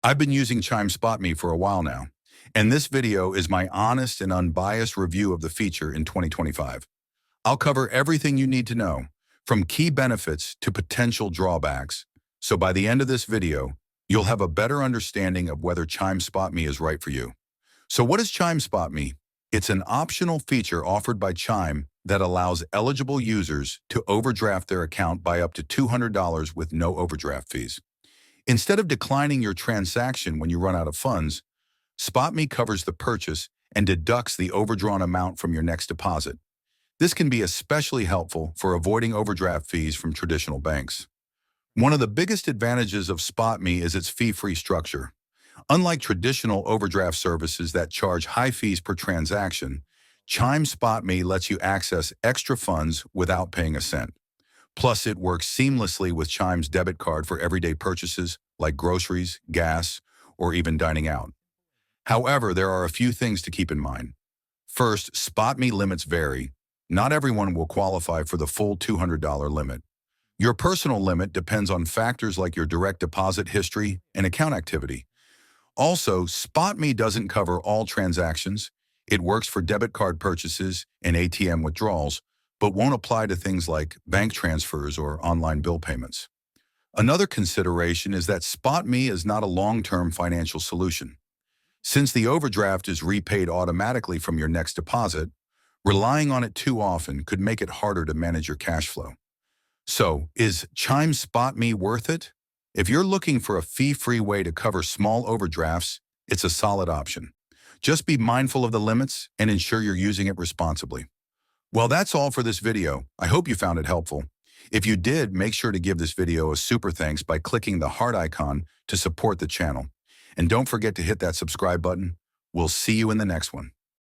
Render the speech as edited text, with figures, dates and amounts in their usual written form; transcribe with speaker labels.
Speaker 1: I've been using Chime SpotMe for a while now, and this video is my honest and unbiased review of the feature in 2025. I'll cover everything you need to know, from key benefits to potential drawbacks, so by the end of this video, you'll have a better understanding of whether Chime SpotMe is right for you. So what is Chime SpotMe? It's an optional feature offered by Chime that allows eligible users to overdraft their account by up to $200 with no overdraft fees. Instead of declining your transaction when you run out of funds, SpotMe covers the purchase and deducts the overdrawn amount from your next deposit. This can be especially helpful for avoiding overdraft fees from traditional banks. One of the biggest advantages of SpotMe is its fee-free structure. Unlike traditional overdraft services that charge high fees per transaction, Chime SpotMe lets you access extra funds without paying a cent. Plus, it works seamlessly with Chime's debit card for everyday purchases like groceries, gas, or even dining out. However, there are a few things to keep in mind. First, SpotMe limits vary. Not everyone will qualify for the full $200 limit. Your personal limit depends on factors like your direct deposit history and account activity. Also, SpotMe doesn't cover all transactions. It works for debit card purchases and ATM withdrawals, but won't apply to things like bank transfers or online bill payments. Another consideration is that SpotMe is not a long-term financial solution. Since the overdraft is repaid automatically from your next deposit, relying on it too often could make it harder to manage your cash flow. So, is Chime SpotMe worth it? If you're looking for a fee-free way to cover small overdrafts, it's a solid option. Just be mindful of the limits and ensure you're using it responsibly. Well, that's all for this video. I hope you found it helpful. If you did, make sure to give this video a super thanks by clicking the heart icon to support the channel. And don't forget to hit that subscribe button. We'll see you in the next one.